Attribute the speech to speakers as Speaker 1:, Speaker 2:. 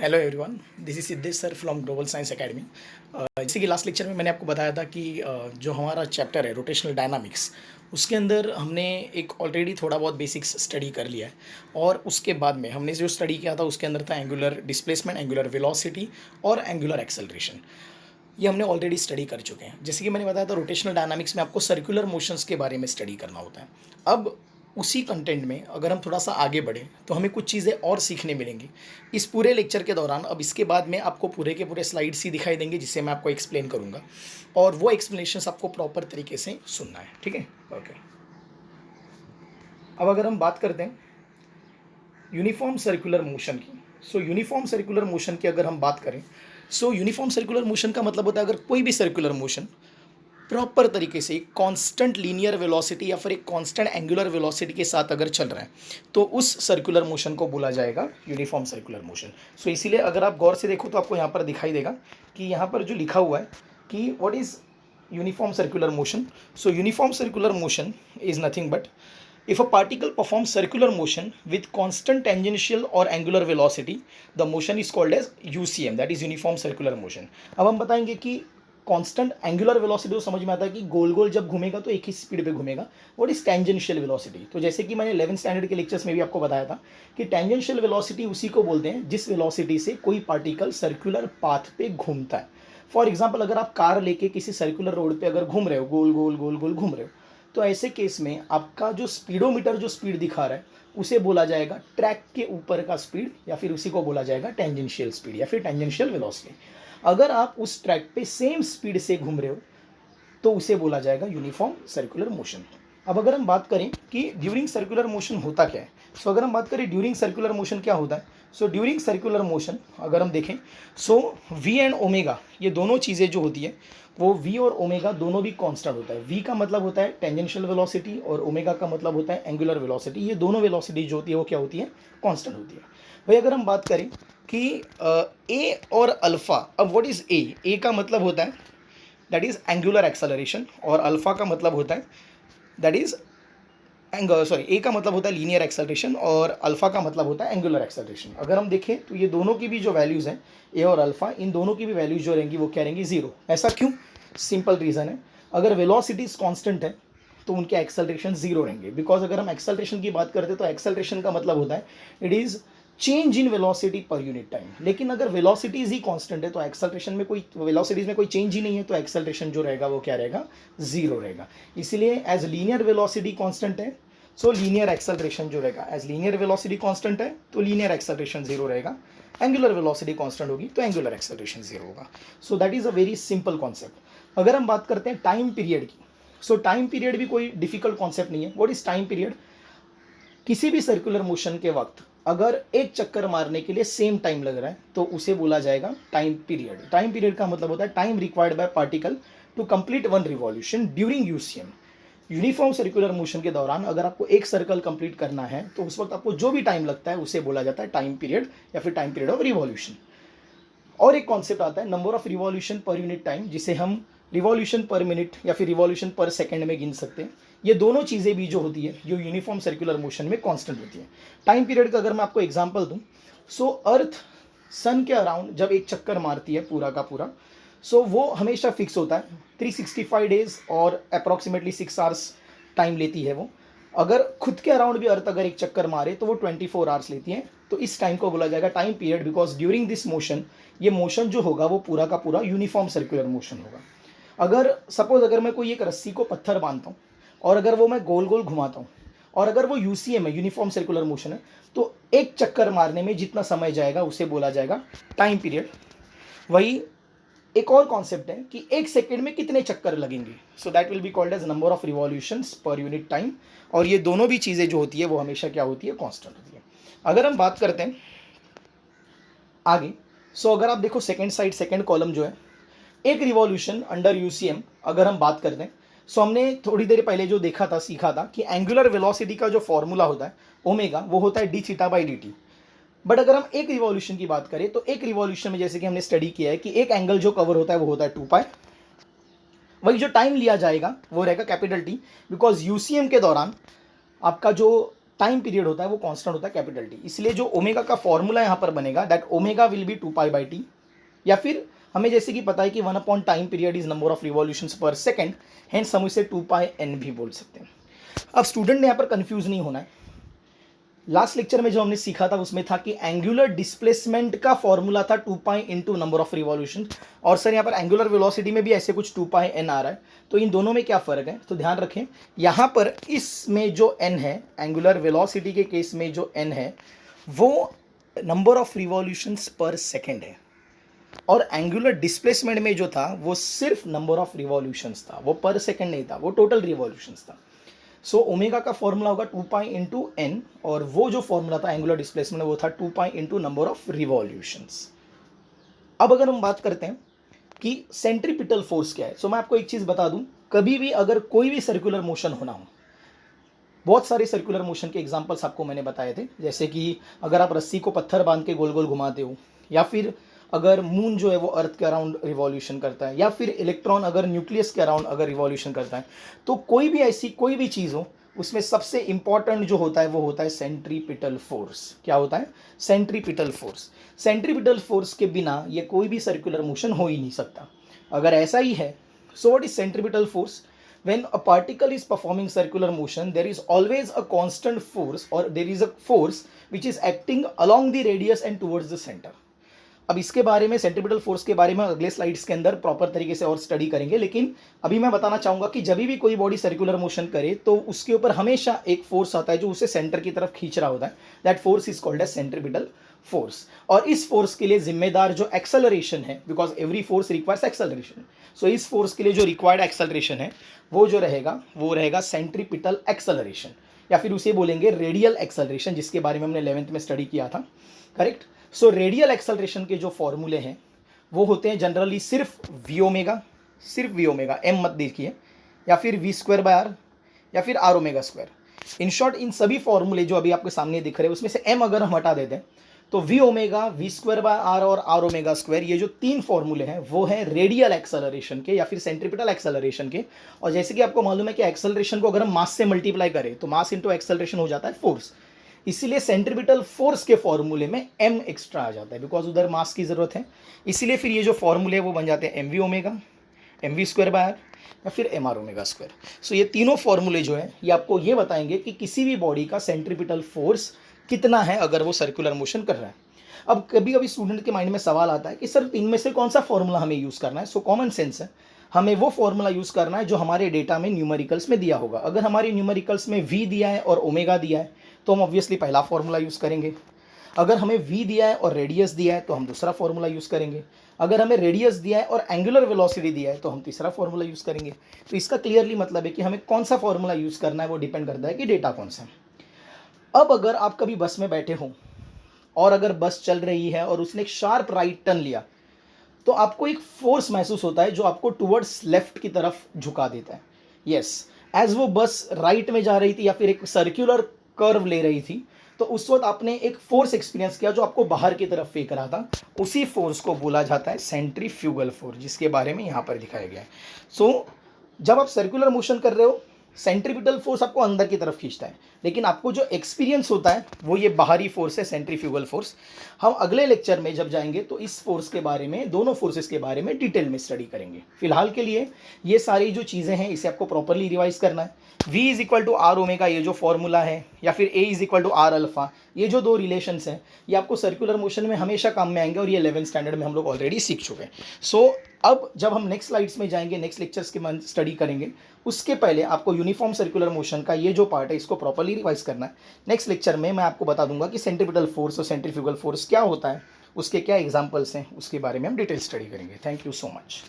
Speaker 1: Hello everyone, this is Siddhesh sir from global science academy. जैसे कि last lecture में मैंने आपको बताया था कि जो हमारा चैप्टर है रोटेशनल डायनामिक्स, उसके अंदर हमने एक ऑलरेडी थोड़ा बहुत बेसिक्स स्टडी कर लिया है। और उसके बाद में हमने जो स्टडी किया था उसके अंदर था एंगुलर डिस्प्लेसमेंट, एंगुलर वेलोसिटी और एंगुलर एक्सेलरेशन। ये हमने ऑलरेडी स्टडी कर चुके हैं। जैसे कि मैंने बताया था रोटेशनल डायनामिक्स में आपको सर्कुलर मोशंस के बारे में स्टडी करना होता है। अब उसी कंटेंट में अगर हम थोड़ा सा आगे बढ़ें तो हमें कुछ चीज़ें और सीखने मिलेंगी इस पूरे लेक्चर के दौरान। अब इसके बाद में आपको पूरे के पूरे स्लाइड्स ही दिखाई देंगे जिससे मैं आपको एक्सप्लेन करूँगा, और वो एक्सप्लेनेशंस आपको प्रॉपर तरीके से सुनना है। ठीक है, ओके। अब अगर हम बात करते हैं यूनिफॉर्म सर्कुलर मोशन की, सो यूनिफॉर्म सर्कुलर मोशन की अगर हम बात करें, सो यूनिफॉर्म सर्कुलर मोशन का मतलब होता है अगर कोई भी सर्कुलर मोशन प्रॉपर तरीके से एक कांस्टेंट लीनियर वेलोसिटी या फिर एक कांस्टेंट एंगुलर वेलोसिटी के साथ अगर चल रहा है तो उस सर्कुलर मोशन को बोला जाएगा यूनिफॉर्म सर्कुलर मोशन। सो इसीलिए अगर आप गौर से देखो तो आपको यहाँ पर दिखाई देगा कि यहाँ पर जो लिखा हुआ है कि what is uniform circular motion. So uniform circular motion is nothing but if a particle performs circular motion with constant tangential or angular velocity, the motion is called as UCM, that is uniform circular motion। अब हम बताएंगे कि constant angular velocity तो समझ में आता है कि गोल गोल जब घूमेगा तो एक ही स्पीड पे घूमेगा। व्हाट इज टेंजेंशियल वेलोसिटी, तो जैसे कि मैंने 11th स्टैंडर्ड के लेक्चर्स में भी आपको बताया था कि टेंजेंशियल वेलोसिटी उसी को बोलते हैं जिस वेलोसिटी से कोई पार्टिकल सर्कुलर पाथ पे घूमता है। फॉर एग्जाम्पल, अगर आप कार लेके किसी सर्कुलर रोड पे अगर घूम रहे हो, गोल गोल गोल गोल घूम रहे हो, तो ऐसे केस में आपका जो स्पीडोमीटर जो स्पीड दिखा रहा है उसे बोला जाएगा ट्रैक के ऊपर का स्पीड, या फिर उसी को बोला जाएगा टेंजेंशियल स्पीड या फिर टेंजेंशियल वेलोसिटी। अगर आप उस ट्रैक पे सेम स्पीड से घूम रहे हो तो उसे बोला जाएगा यूनिफॉर्म सर्कुलर मोशन। अब अगर हम बात करें कि ड्यूरिंग सर्कुलर मोशन होता क्या है, सो अगर हम बात करें ड्यूरिंग सर्कुलर मोशन क्या होता है, सो ड्यूरिंग सर्कुलर मोशन अगर हम देखें, सो वी एंड ओमेगा ये दोनों चीज़ें जो होती है वो वी और ओमेगा दोनों भी कांस्टेंट होता है। वी का मतलब होता है टेंजेंशियल वेलोसिटी और ओमेगा का मतलब होता है एंगुलर वेलोसिटी। ये दोनों वेलोसिटी जो होती है वो क्या होती है, कांस्टेंट होती है। भाई अगर हम बात करें कि ए और अल्फ़ा, अब व्हाट इज़ ए का मतलब होता है दैट इज़ एंगुलर एक्सेलरेशन, और अल्फ़ा का मतलब होता है दैट इज़ ए का मतलब होता है लीनियर एक्सेलरेशन और अल्फ़ा का मतलब होता है एंगुलर एक्सेलरेशन। अगर हम देखें तो ये दोनों की भी जो वैल्यूज़ हैं ए और अल्फ़ा, इन दोनों की भी वैल्यूज जो रहेंगी वो क्या रहेंगी, जीरो। ऐसा क्यों? सिंपल रीज़न है, अगर वेलोसिटीज कांस्टेंट है तो उनके एक्सेलरेशन जीरो रहेंगे। बिकॉज अगर हम एक्सेलरेशन की बात करते हैं तो एक्सेलरेशन का मतलब होता है it is change in velocity पर यूनिट टाइम। लेकिन अगर वेलोसिटीज ही कांस्टेंट है तो एक्सेलरेशन में कोई वेलोसिटीज में कोई चेंज ही नहीं है, तो एक्सेलरेशन जो रहेगा वो क्या रहेगा, जीरो रहेगा। इसीलिए एज लीनियर वेलोसिटी कांस्टेंट है सो लीनियर एक्सेलरेशन जो रहेगा, एज लीनियर वेलोसिटी कांस्टेंट है तो लीनियर एक्सेलरेशन जीरो रहेगा। एंगुलर वेलोसिटी कांस्टेंट होगी तो एंगुलर एक्सेलरेशन जीरो होगा। So that is a very simple concept. अगर हम बात करते हैं टाइम पीरियड की, सो टाइम पीरियड भी कोई डिफिकल्ट कॉन्सेप्ट नहीं है। What is time period? किसी भी सर्कुलर मोशन के वक्त अगर एक चक्कर मारने के लिए सेम टाइम लग रहा है तो उसे बोला जाएगा टाइम पीरियड। टाइम पीरियड का मतलब होता है time required by particle to complete one revolution during UCM. Uniform circular motion के दौरान अगर आपको एक सर्कल कंप्लीट करना है तो उस वक्त आपको जो भी टाइम लगता है उसे बोला जाता है टाइम पीरियड या फिर टाइम पीरियड ऑफ रिवॉल्यूशन। और एक कॉन्सेप्ट आता है नंबर ऑफ रिवॉल्यूशन पर यूनिट टाइम, जिसे हम रिवॉल्यूशन पर मिनट या फिर रिवॉल्यूशन पर सेकंड में गिन सकते हैं। ये दोनों चीज़ें भी जो होती है जो यूनिफॉर्म सर्कुलर मोशन में कांस्टेंट होती है। टाइम पीरियड का अगर मैं आपको एग्जांपल दूं, सो अर्थ सन के अराउंड जब एक चक्कर मारती है पूरा का पूरा, सो वो हमेशा फिक्स होता है 365 डेज और अप्रॉक्सीमेटली 6 आवर्स टाइम लेती है वो। अगर खुद के अराउंड भी अर्थ अगर एक चक्कर मारे तो वो 24 आवर्स लेती है। तो इस टाइम को बोला जाएगा time period, because during this motion ये मोशन जो होगा वो पूरा का पूरा यूनिफॉर्म सर्कुलर मोशन होगा। अगर सपोज अगर मैं कोई एक रस्सी को पत्थर बांधता हूँ और अगर वो मैं गोल गोल घुमाता हूँ और अगर वो यूसीएम है, यूनिफॉर्म सर्कुलर मोशन है, तो एक चक्कर मारने में जितना समय जाएगा उसे बोला जाएगा टाइम पीरियड। वही एक और कॉन्सेप्ट है कि एक सेकेंड में कितने चक्कर लगेंगे, so that will be called as number of revolutions per unit time. और ये दोनों भी चीज़ें जो होती है वो हमेशा क्या होती है, कांस्टेंट होती है। अगर हम बात करते हैं आगे, सो अगर आप देखो सेकेंड साइड सेकेंड कॉलम जो है, एक रिवॉल्यूशन अंडर यूसीएम अगर हम बात करते हैं, सो हमने थोड़ी देर पहले जो देखा था, सीखा था कि एंगुलर वेलोसिटी का जो फॉर्मूला होता है ओमेगा, वो होता है D theta by D T. But अगर हम एक रिवॉल्यूशन की बात करें तो एक रिवॉल्यूशन में जैसे कि हमने स्टडी किया है कि एक एंगल जो कवर होता है वो होता है 2 पाई। वही जो टाइम लिया जाएगा वो रहेगा कैपिटल टी, बिकॉज यूसीएम के दौरान आपका जो टाइम पीरियड होता है वो कांस्टेंट होता है कैपिटल टी। इसलिए जो ओमेगा का फॉर्मूला यहाँ पर बनेगा that omega will be 2π/t, या फिर हमें जैसे कि पता है कि 1 time period is number of revolutions पर सेकंड, हेंस हम इसे 2πn भी बोल सकते हैं। अब स्टूडेंट ने यहाँ पर कंफ्यूज नहीं होना है। लास्ट लेक्चर में जो हमने सीखा था उसमें था कि एंगुलर डिस्प्लेसमेंट का फॉर्मूला था 2π इंटू नंबर ऑफ रिवॉल्यूशन, और सर यहाँ पर एंगुलर वेलोसिटी में भी ऐसे कुछ 2πn आ रहा है, तो इन दोनों में क्या फ़र्क है? तो ध्यान रखें, यहाँ पर इसमें जो n है, एंगुलर वेलोसिटी के केस में जो n है वो नंबर ऑफ रिवॉल्यूशंस पर सेकेंड है, और एंगुलर डिस्प्लेसमेंट में जो था वो सिर्फ नंबर ऑफ रिवॉल्यूशंस था, वो पर सेकेंड नहीं था, वो टोटल रिवॉल्यूशंस था। सो ओमेगा का फॉर्मूला होगा 2π इंटू एन, और वो जो फॉर्मूला था एंगुलर डिस्प्लेसमेंट वो था 2π इंटू नंबर ऑफ रिवॉल्यूशंस। अब अगर हम बात करते हैं कि सेंट्रीपिटल फोर्स क्या है, सो मैं आपको एक चीज़ बता दूं, कभी भी अगर कोई भी सर्कुलर मोशन होना हो, बहुत सारे सर्कुलर मोशन के एग्जांपल्स आपको मैंने बताए थे, जैसे कि अगर आप रस्सी को पत्थर बांध के गोल गोल घुमाते हो, या फिर अगर मून जो है वो अर्थ के अराउंड रिवॉल्यूशन करता है, या फिर इलेक्ट्रॉन अगर न्यूक्लियस के अराउंड अगर रिवॉल्यूशन करता है, तो कोई भी ऐसी कोई भी चीज़ हो उसमें सबसे इंपॉर्टेंट जो होता है वो होता है सेंट्रीपिटल फोर्स। क्या होता है? Centripetal force. सेंट्रीपिटल फोर्स के बिना ये कोई भी सर्कुलर मोशन हो ही नहीं सकता। अगर ऐसा ही है, so what is centripetal force? When a particle is performing circular motion, there is always a constant force, or there is a force which is acting along the radius and towards the center. अब इसके बारे में, centripetal force के बारे में अगले slides के अंदर प्रॉपर तरीके से और स्टडी करेंगे, लेकिन अभी मैं बताना चाहूँगा कि जब भी कोई बॉडी सर्कुलर मोशन करे तो उसके ऊपर हमेशा एक फोर्स आता है जो उसे सेंटर की तरफ खींच रहा होता है। That force is called as centripetal force. और इस फोर्स के लिए जिम्मेदार जो एक्सेलरेशन है, because every force requires acceleration, so इस फोर्स के लिए जो रिक्वायर्ड एक्सेलरेशन है वो जो रहेगा वो रहेगा सेंट्रीपिटल एक्सेलरेशन, या फिर उसे बोलेंगे रेडियल एक्सेलरेशन, जिसके बारे में हमने 11th में स्टडी किया था। करेक्ट। सो रेडियल एक्सेलरेशन के जो फॉर्मूले हैं वो होते हैं जनरली सिर्फ वी ओमेगा, सिर्फ वी ओमेगा, एम मत देखिए, या फिर v²/r, या फिर r omega square. In short इन सभी फॉर्मूले जो अभी आपके सामने दिख रहे हैं उसमें से m अगर हम हटा देते हैं तो वी ओमेगा, v²/r और r ओमेगा स्क्वायर, ये जो तीन फॉर्मूले हैं वो हैं रेडियल एक्सेलरेशन के या फिर सेंट्रीपिटल एक्सेलरेशन के। और जैसे कि आपको मालूम है कि एक्सेलरेशन को अगर हम मास से मल्टीप्लाई करें तो मास इंटू एक्सेलरेशन हो जाता है फोर्स, इसीलिए सेंट्रीपिटल फोर्स के फॉर्मूले में m एक्स्ट्रा आ जाता है, बिकॉज उधर मास की जरूरत है। इसीलिए फिर ये जो फॉर्मूले है वो बन जाते हैं mv ओमेगा, mv² बाय या फिर mr ओमेगा स्क्वायर। सो ये तीनों फॉर्मूले जो है ये आपको ये बताएंगे कि किसी भी बॉडी का सेंट्रीपिटल फोर्स कितना है अगर वो सर्कुलर मोशन कर रहा है। अब कभी कभी स्टूडेंट के माइंड में सवाल आता है कि सर इनमें से कौन सा फॉर्मूला हमें यूज़ करना है? सो कॉमन सेंस है, हमें वो फॉर्मूला यूज़ करना है जो हमारे डेटा में न्यूमेरिकल्स में दिया होगा। अगर हमारे न्यूमेरिकल्स में v दिया है और ओमेगा दिया है तो हम ऑब्वियसली पहला फॉर्मूला यूज़ करेंगे। अगर हमें v दिया है और रेडियस दिया है तो हम दूसरा फॉर्मूला यूज़ करेंगे। अगर हमें रेडियस दिया है और एंगुलर वेलोसिटी दिया है तो हम तीसरा फॉर्मूला यूज़ करेंगे। तो इसका क्लियरली मतलब है कि हमें कौन सा फॉर्मूला यूज़ करना है वो डिपेंड करता है कि डेटा कौन सा है। अब अगर आप कभी बस में बैठे हों और अगर बस चल रही है और उसने एक शार्प राइट टर्न लिया तो आपको एक फोर्स महसूस होता है जो आपको टुवर्ड्स लेफ्ट की तरफ झुका देता है। यस, एज वो बस राइट में जा रही थी या फिर एक सर्कुलर कर्व ले रही थी तो उस वक्त आपने एक फोर्स एक्सपीरियंस किया जो आपको बाहर की तरफ फेंक रहा था। उसी फोर्स को बोला जाता है सेंट्रीफ्यूगल फोर्स, जिसके बारे में यहाँ पर दिखाया गया है। सो जब आप सर्कुलर मोशन कर रहे हो सेंट्रीपिटल फोर्स आपको अंदर की तरफ खींचता है, लेकिन आपको जो एक्सपीरियंस होता है वो ये बाहरी फोर्स है, सेंट्रीफ्यूगल फोर्स। हम अगले लेक्चर में जब जाएंगे तो इस फोर्स के बारे में, दोनों फोर्सेस के बारे में डिटेल में स्टडी करेंगे। फिलहाल के लिए ये सारी जो चीज़ें हैं इसे आपको प्रॉपरली रिवाइज करना है। v = r ओमेगा ये जो फॉर्मूला है, या फिर a = r अल्फा, ये जो दो रिलेशंस हैं ये आपको सर्कुलर मोशन में हमेशा काम में आएंगे और ये 11th स्टैंडर्ड में हम लोग ऑलरेडी सीख चुके हैं। सो अब जब हम नेक्स्ट स्लाइड्स में जाएंगे, नेक्स्ट लेक्चर्स के मंथ स्टडी करेंगे, उसके पहले आपको यूनिफॉर्म सर्कुलर मोशन का ये जो पार्ट है इसको प्रॉपरली रिवाइज करना है। नेक्स्ट लेक्चर में मैं आपको बता दूंगा कि सेंट्रीपिटल फोर्स और सेंट्रीफ्यूगल फोर्स क्या होता है, उसके क्या एग्जांपल्स हैं, उसके बारे में हम डिटेल स्टडी करेंगे। Thank you so much.